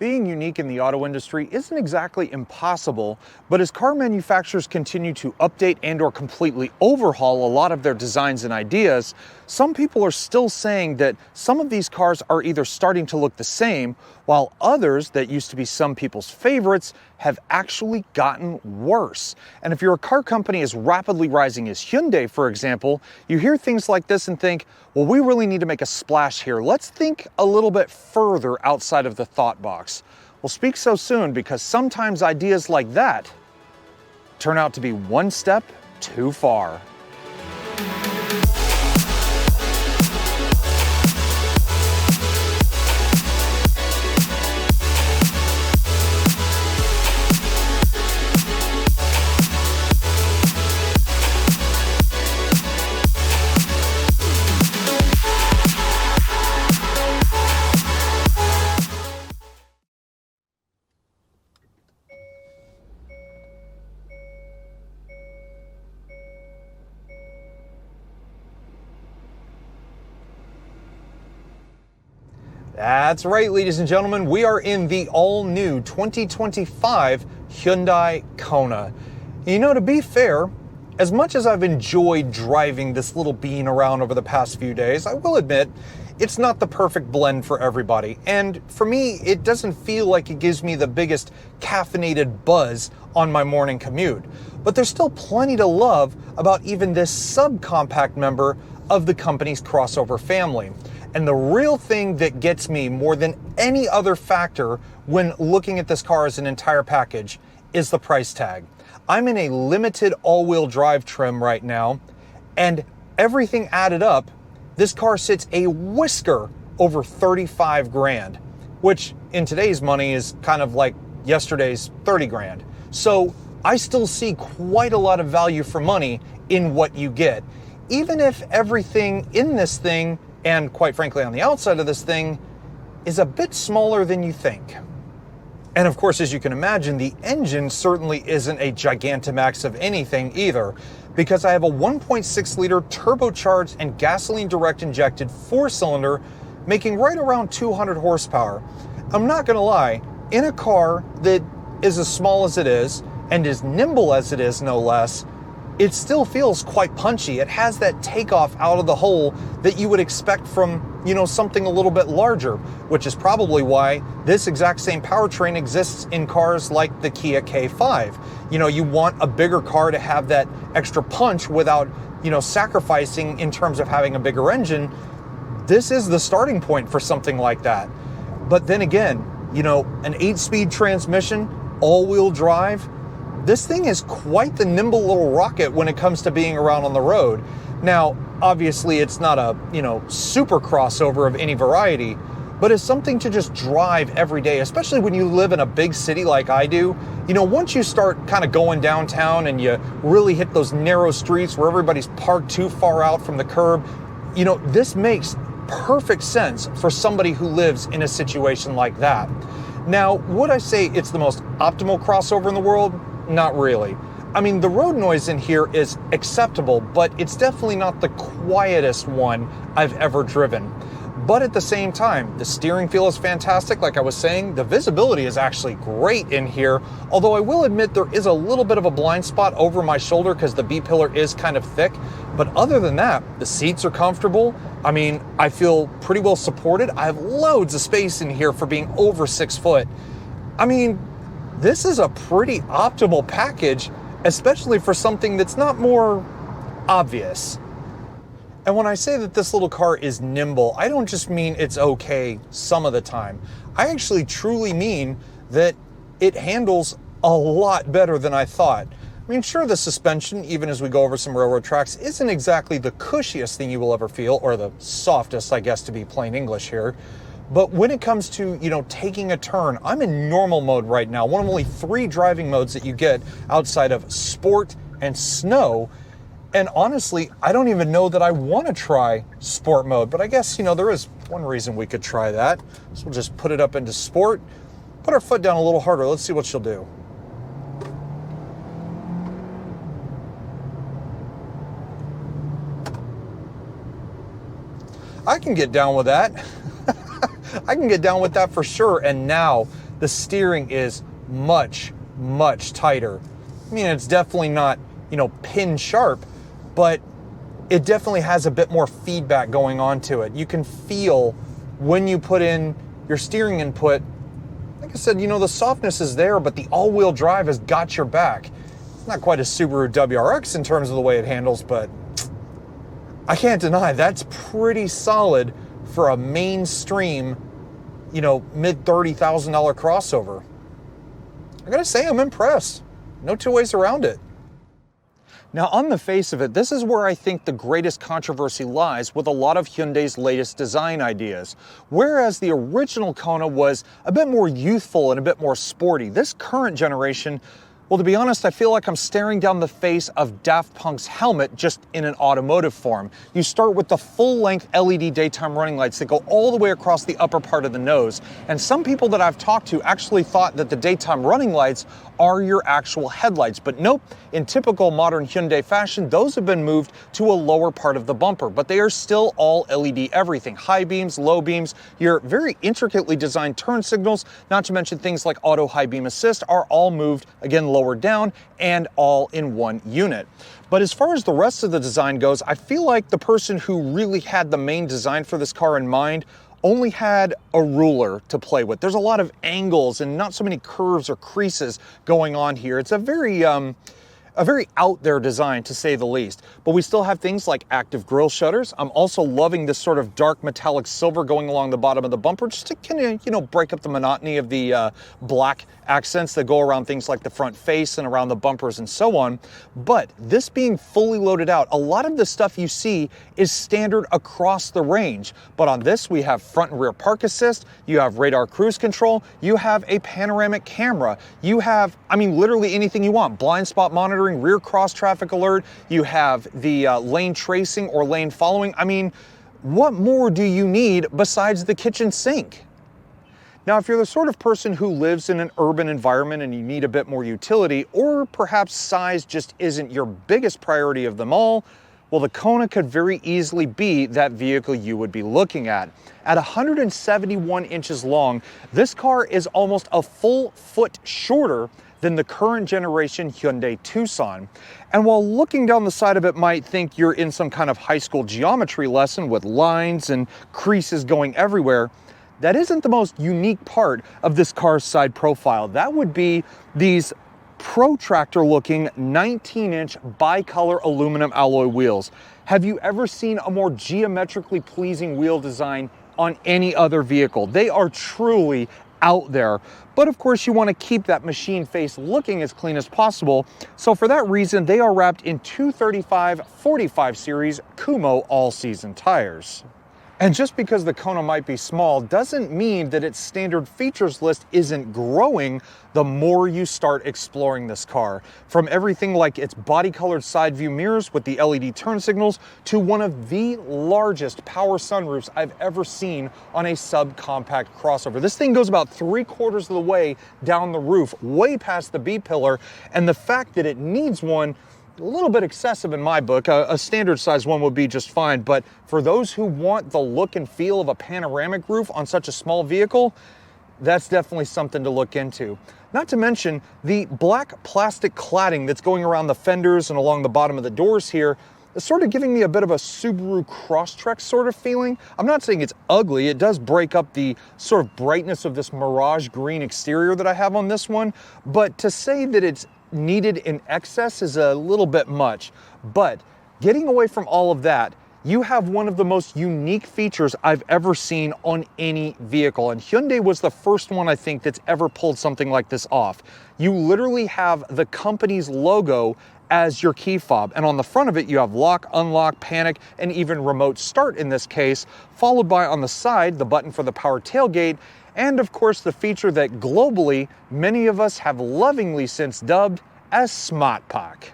Being unique in the auto industry isn't exactly impossible, but as car manufacturers continue to update and/or completely overhaul a lot of their designs and ideas, some people are still saying that some of these cars are either starting to look the same, while others that used to be some people's favorites have actually gotten worse. And if you're a car company as rapidly rising as Hyundai, for example, you hear things like this and think, well, we really need to make a splash here. Let's think a little bit further outside of the thought box. We'll speak so soon because sometimes ideas like that turn out to be one step too far. That's right, ladies and gentlemen, we are in the all-new 2025 Hyundai Kona. You know, to be fair, as much as I've enjoyed driving this little bean around over the past few days, I will admit, it's not the perfect blend for everybody. And for me, it doesn't feel like it gives me the biggest caffeinated buzz on my morning commute. But there's still plenty to love about even this subcompact member of the company's crossover family. And the real thing that gets me more than any other factor when looking at this car as an entire package is the price tag. I'm in a limited all-wheel drive trim right now, and everything added up, this car sits a whisker over 35 grand, which in today's money is kind of like yesterday's 30 grand. So I still see quite a lot of value for money in what you get, even if everything in this thing, and quite frankly on the outside of this thing, is a bit smaller than you think. And of course, as you can imagine, the engine certainly isn't a Gigantamax of anything either, because I have a 1.6 liter turbocharged and gasoline direct injected 4-cylinder making right around 200 horsepower. I'm not gonna lie, in a car that is as small as it is and as nimble as it is, no less, it still feels quite punchy. It has that takeoff out of the hole that you would expect from, you know, something a little bit larger, which is probably why this exact same powertrain exists in cars like the Kia K5. You know, you want a bigger car to have that extra punch without, you know, sacrificing in terms of having a bigger engine. This is the starting point for something like that. But then again, you know, an 8-speed transmission, all-wheel drive, this thing is quite the nimble little rocket when it comes to being around on the road. Now, obviously it's not a, you know, super crossover of any variety, but it's something to just drive every day, especially when you live in a big city like I do. You know, once you start kind of going downtown and you really hit those narrow streets where everybody's parked too far out from the curb, you know, this makes perfect sense for somebody who lives in a situation like that. Now, would I say it's the most optimal crossover in the world? Not really. I mean, the road noise in here is acceptable, but it's definitely not the quietest one I've ever driven. But at the same time, the steering feel is fantastic. Like I was saying, the visibility is actually great in here. Although I will admit there is a little bit of a blind spot over my shoulder because the B-pillar is kind of thick. But other than that, the seats are comfortable. I mean, I feel pretty well supported. I have loads of space in here for being over 6 foot. I mean, this is a pretty optimal package, especially for something that's not more obvious. And when I say that this little car is nimble, I don't just mean it's okay some of the time. I actually truly mean that it handles a lot better than I thought. I mean, sure, the suspension, even as we go over some railroad tracks, isn't exactly the cushiest thing you will ever feel, or the softest, I guess, to be plain English here. But when it comes to, you know, taking a turn, I'm in normal mode right now, one of only 3 driving modes that you get outside of sport and snow. And honestly, I don't even know that I want to try sport mode, but I guess, you know, there is one reason we could try that. So we'll just put it up into sport, put our foot down a little harder. Let's see what she'll do. I can get down with that. I can get down with that for sure. And now the steering is much, much tighter. I mean, it's definitely not, pin sharp, but it definitely has a bit more feedback going on to it. You can feel when you put in your steering input, like I said, the softness is there, but the all-wheel drive has got your back. It's not quite a Subaru WRX in terms of the way it handles, but I can't deny that's pretty solid for a mainstream, mid $30,000 crossover. I gotta say, I'm impressed. No two ways around it. Now, on the face of it, this is where I think the greatest controversy lies with a lot of Hyundai's latest design ideas. Whereas the original Kona was a bit more youthful and a bit more sporty, this current generation, well, to be honest, I feel like I'm staring down the face of Daft Punk's helmet just in an automotive form. You start with the full-length LED daytime running lights that go all the way across the upper part of the nose. And some people that I've talked to actually thought that the daytime running lights are your actual headlights. But nope, in typical modern Hyundai fashion, those have been moved to a lower part of the bumper, but they are still all LED everything. High beams, low beams, your very intricately designed turn signals, not to mention things like auto high beam assist, are all moved, again, lower down and all in one unit. But as far as the rest of the design goes, I feel like the person who really had the main design for this car in mind only had a ruler to play with. There's a lot of angles and not so many curves or creases going on here. It's a very out there design, to say the least. But we still have things like active grille shutters. I'm also loving this sort of dark metallic silver going along the bottom of the bumper, just to kind of, break up the monotony of the black accents that go around things like the front face and around the bumpers and so on. But this being fully loaded out, a lot of the stuff you see is standard across the range. But on this, we have front and rear park assist, you have radar cruise control, you have a panoramic camera, you have, literally anything you want. Blind spot monitoring, rear cross traffic alert, you have the lane tracing or lane following. What more do you need besides the kitchen sink? Now, if you're the sort of person who lives in an urban environment and you need a bit more utility, or perhaps size just isn't your biggest priority of them all, well, the Kona could very easily be that vehicle you would be looking at. At 171 inches long, this car is almost a full foot shorter than the current generation Hyundai Tucson. And while looking down the side of it might think you're in some kind of high school geometry lesson with lines and creases going everywhere, that isn't the most unique part of this car's side profile. That would be these protractor looking 19-inch bicolor aluminum alloy wheels. Have you ever seen a more geometrically pleasing wheel design on any other vehicle? They are truly out there. But of course, you want to keep that machine face looking as clean as possible. So for that reason, they are wrapped in 235/45 series Kumho all-season tires. And just because the Kona might be small doesn't mean that its standard features list isn't growing the more you start exploring this car. From everything like its body-colored side view mirrors with the LED turn signals to one of the largest power sunroofs I've ever seen on a subcompact crossover. This thing goes about 3/4 of the way down the roof, way past the B-pillar, and the fact that it needs one, a little bit excessive in my book. A standard size one would be just fine, but for those who want the look and feel of a panoramic roof on such a small vehicle, that's definitely something to look into. Not to mention the black plastic cladding that's going around the fenders and along the bottom of the doors here is sort of giving me a bit of a Subaru Crosstrek sort of feeling. I'm not saying it's ugly. It does break up the sort of brightness of this mirage green exterior that I have on this one, but to say that it's needed in excess is a little bit much. But getting away from all of that, you have one of the most unique features I've ever seen on any vehicle. And Hyundai was the first one, I think, that's ever pulled something like this off. You literally have the company's logo as your key fob. And on the front of it, you have lock, unlock, panic, and even remote start in this case, followed by on the side, the button for the power tailgate, and of course the feature that globally many of us have lovingly since dubbed as Smart Park.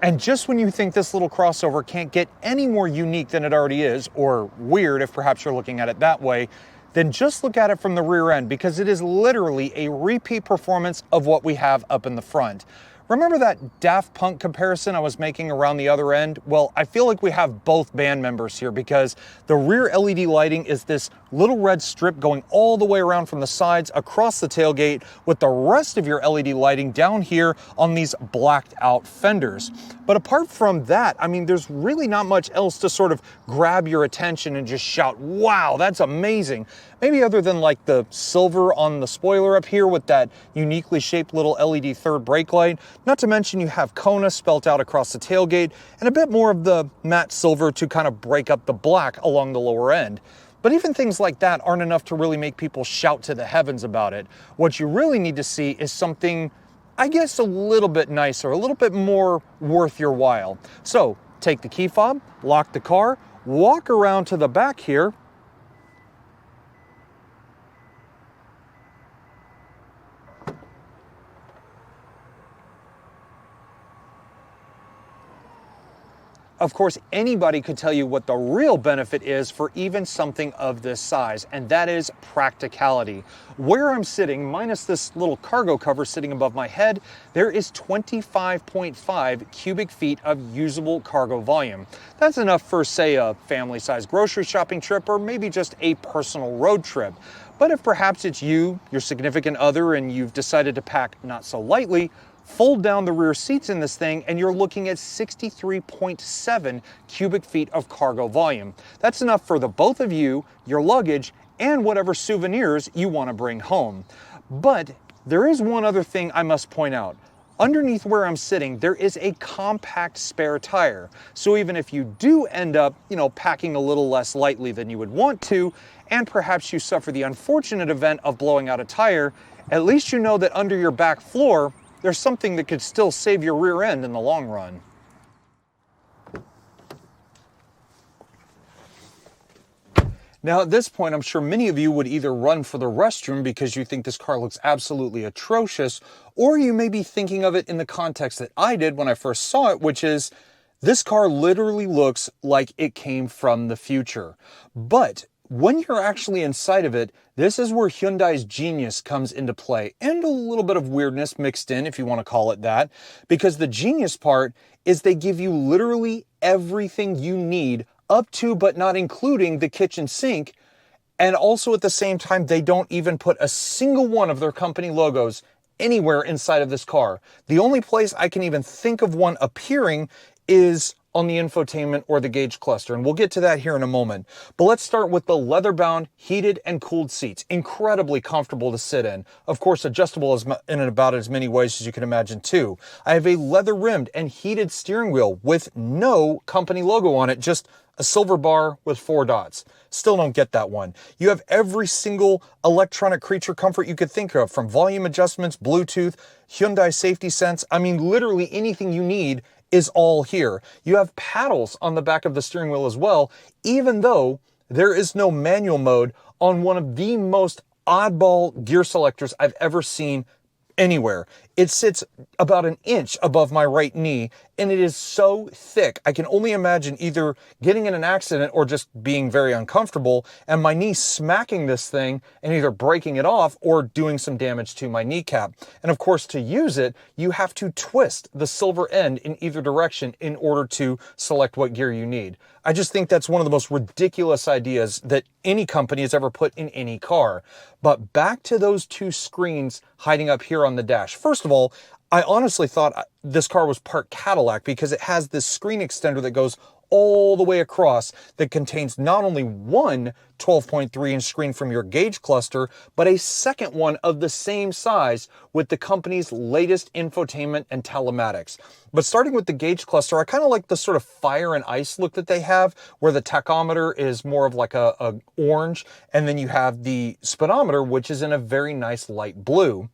And just when you think this little crossover can't get any more unique than it already is, or weird if perhaps you're looking at it that way, then just look at it from the rear end, because it is literally a repeat performance of what we have up in the front. Remember that Daft Punk comparison I was making around the other end? Well, I feel like we have both band members here, because the rear LED lighting is this little red strip going all the way around from the sides across the tailgate, with the rest of your LED lighting down here on these blacked out fenders. But apart from that, I mean, there's really not much else to sort of grab your attention and just shout, wow, that's amazing. Maybe other than like the silver on the spoiler up here with that uniquely shaped little LED third brake light. Not to mention you have Kona spelt out across the tailgate, and a bit more of the matte silver to kind of break up the black along the lower end. But even things like that aren't enough to really make people shout to the heavens about it. What you really need to see is something, I guess, a little bit nicer, a little bit more worth your while. So take the key fob, lock the car, walk around to the back here, Of course, anybody could tell you what the real benefit is for even something of this size, and that is practicality. Where I'm sitting, minus this little cargo cover sitting above my head, there is 25.5 cubic feet of usable cargo volume. That's enough for, say, a family-sized grocery shopping trip, or maybe just a personal road trip. But if perhaps it's you, your significant other, and you've decided to pack not so lightly, fold down the rear seats in this thing and you're looking at 63.7 cubic feet of cargo volume. That's enough for the both of you, your luggage, and whatever souvenirs you want to bring home. But there is one other thing I must point out. Underneath where I'm sitting, there is a compact spare tire. So even if you do end up, packing a little less lightly than you would want to, and perhaps you suffer the unfortunate event of blowing out a tire, at least you know that under your back floor, there's something that could still save your rear end in the long run. Now at this point, I'm sure many of you would either run for the restroom because you think this car looks absolutely atrocious, or you may be thinking of it in the context that I did when I first saw it, which is, this car literally looks like it came from the future. But when you're actually inside of it, this is where Hyundai's genius comes into play, and a little bit of weirdness mixed in, if you want to call it that, because the genius part is they give you literally everything you need, up to but not including the kitchen sink, and also at the same time, they don't even put a single one of their company logos anywhere inside of this car. The only place I can even think of one appearing is on the infotainment or the gauge cluster, and we'll get to that here in a moment. But let's start with the leather-bound, heated and cooled seats. Incredibly comfortable to sit in. Of course, adjustable in about as many ways as you can imagine too. I have a leather-rimmed and heated steering wheel with no company logo on it, just a silver bar with 4 dots. Still don't get that one. You have every single electronic creature comfort you could think of, from volume adjustments, Bluetooth, Hyundai Safety Sense. I mean, literally anything you need is all here. You have paddles on the back of the steering wheel as well, even though there is no manual mode on one of the most oddball gear selectors I've ever seen anywhere. It sits about an inch above my right knee, and it is so thick, I can only imagine either getting in an accident or just being very uncomfortable, and my knee smacking this thing and either breaking it off or doing some damage to my kneecap. And of course, to use it, you have to twist the silver end in either direction in order to select what gear you need. I just think that's one of the most ridiculous ideas that any company has ever put in any car. But back to those 2 screens hiding up here on the dash. First of all, I honestly thought this car was part Cadillac because it has this screen extender that goes all the way across that contains not only one 12.3-inch screen from your gauge cluster, but a second one of the same size with the company's latest infotainment and telematics. But starting with the gauge cluster, I kind of like the sort of fire and ice look that they have, where the tachometer is more of like a orange, and then you have the speedometer, which is in a very nice light blue.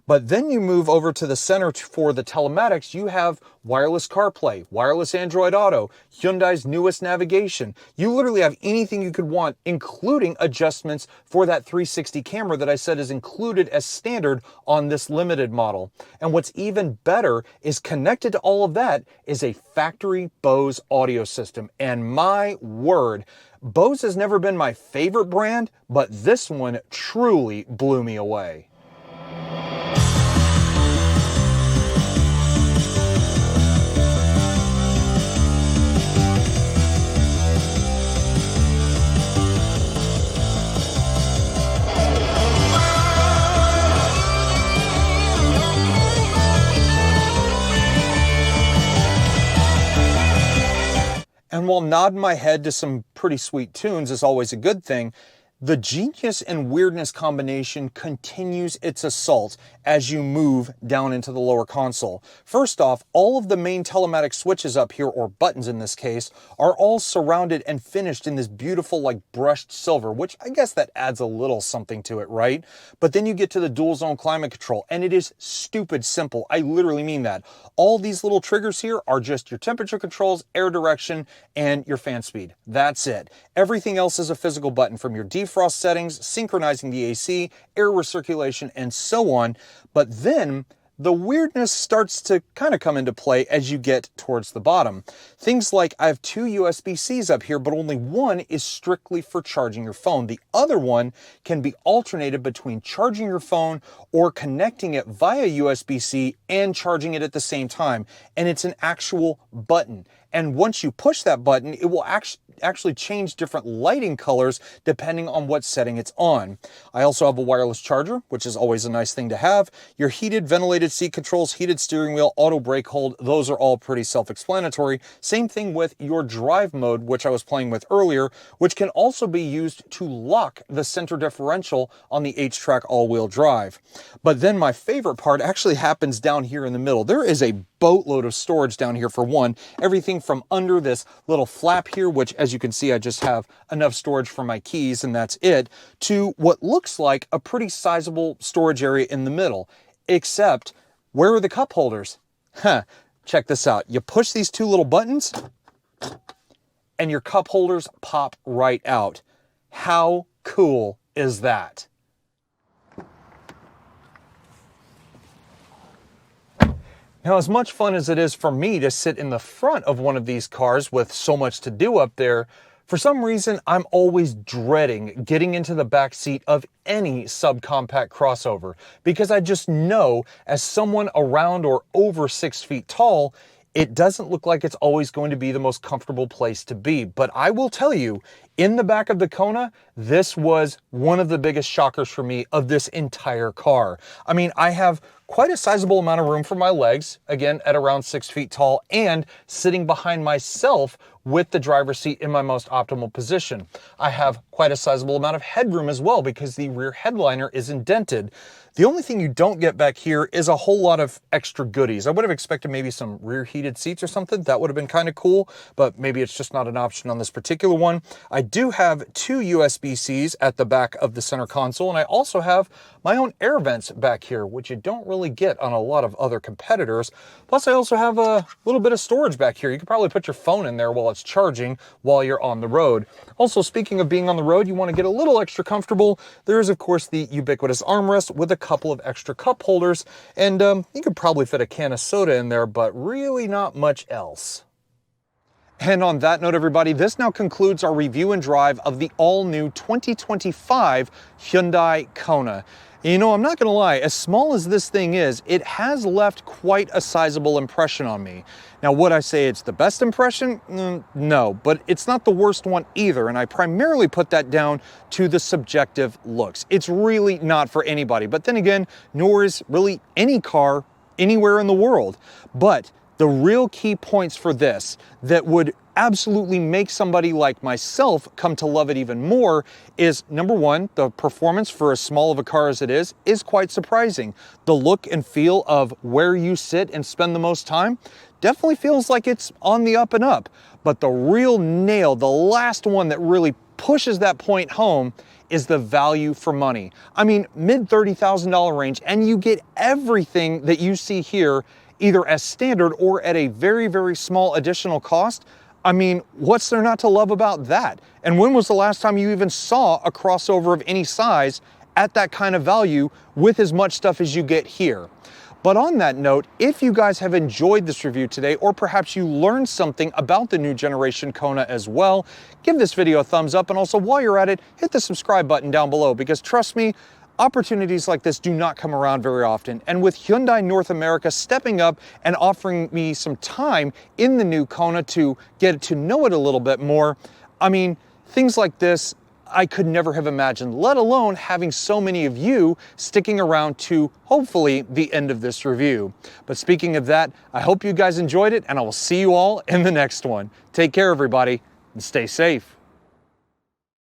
But then you move over to the center for the telematics. You have wireless CarPlay, wireless Android Auto, Hyundai's newest navigation. You literally have anything you could want, including adjustments for that 360 camera that I said is included as standard on this limited model. And what's even better is connected to all of that is a factory Bose audio system. And my word, Bose has never been my favorite brand, but this one truly blew me away. And while nodding my head to some pretty sweet tunes is always a good thing, the genius and weirdness combination continues its assault as you move down into the lower console. First off, all of the main telematic switches up here, or buttons in this case, are all surrounded and finished in this beautiful like brushed silver, which I guess that adds a little something to it, right? But then you get to the dual zone climate control, and it is stupid simple. I literally mean that. All these little triggers here are just your temperature controls, air direction, and your fan speed. That's it. Everything else is a physical button, from your defrost settings, synchronizing the AC, air recirculation, and so on. But then the weirdness starts to kind of come into play as you get towards the bottom. Things like I have two USB-Cs up here, but only one is strictly for charging your phone. The other one can be alternated between charging your phone or connecting it via USB-C and charging it at the same time. And it's an actual button. And once you push that button, it will actually change different lighting colors depending on what setting it's on. I also have a wireless charger, which is always a nice thing to have. Your heated, ventilated seat controls, heated steering wheel, auto brake hold, those are all pretty self-explanatory. Same thing with your drive mode, which I was playing with earlier, which can also be used to lock the center differential on the H-Track all-wheel drive. But then my favorite part actually happens down here in the middle. There is a boatload of storage down here for one. Everything from under this little flap here, which as you can see, I just have enough storage for my keys and that's it, to what looks like a pretty sizable storage area in the middle. Except, where are the cup holders? Check this out. You push these two little buttons and your cup holders pop right out. How cool is that? Now, as much fun as it is for me to sit in the front of one of these cars with so much to do up there, for some reason, I'm always dreading getting into the back seat of any subcompact crossover, because I just know, as someone around or over 6 feet tall, it doesn't look like it's always going to be the most comfortable place to be. But I will tell you, in the back of the Kona, this was one of the biggest shockers for me of this entire car. I mean, I have quite a sizable amount of room for my legs, again, at around 6 feet tall, and sitting behind myself with the driver's seat in my most optimal position. I have quite a sizable amount of headroom as well because the rear headliner is indented. The only thing you don't get back here is a whole lot of extra goodies. I would have expected maybe some rear heated seats or something. That would have been kind of cool, but maybe it's just not an option on this particular one. I do have two USB-Cs at the back of the center console, and I also have my own air vents back here, which you don't really get on a lot of other competitors. Plus, I also have a little bit of storage back here. You could probably put your phone in there while it's charging while you're on the road. Also, speaking of being on the road, you want to get a little extra comfortable. There is, of course, the ubiquitous armrest with a couple of extra cup holders, and you could probably fit a can of soda in there, but really not much else. And on that note, everybody, this now concludes our review and drive of the all-new 2025 Hyundai Kona. And you know, I'm not gonna lie, as small as this thing is, it has left quite a sizable impression on me. Now, would I say it's the best impression? No, but it's not the worst one either, and I primarily put that down to the subjective looks. It's really not for anybody, but then again, nor is really any car anywhere in the world. But the real key points for this that would absolutely make somebody like myself come to love it even more is, number one, the performance for as small of a car as it is quite surprising. The look and feel of where you sit and spend the most time definitely feels like it's on the up and up. But the real nail, the last one that really pushes that point home, is the value for money. I mean, mid $30,000 range, and you get everything that you see here, either as standard or at a very, very small additional cost. I mean, what's there not to love about that? And when was the last time you even saw a crossover of any size at that kind of value with as much stuff as you get here? But on that note, if you guys have enjoyed this review today, or perhaps you learned something about the new generation Kona as well, give this video a thumbs up, and also while you're at it, hit the subscribe button down below, because trust me, opportunities like this do not come around very often. And with Hyundai North America stepping up and offering me some time in the new Kona to get to know it a little bit more, I mean, things like this, I could never have imagined, let alone having so many of you sticking around to hopefully the end of this review. But speaking of that, I hope you guys enjoyed it, and I will see you all in the next one. Take care, everybody, and stay safe.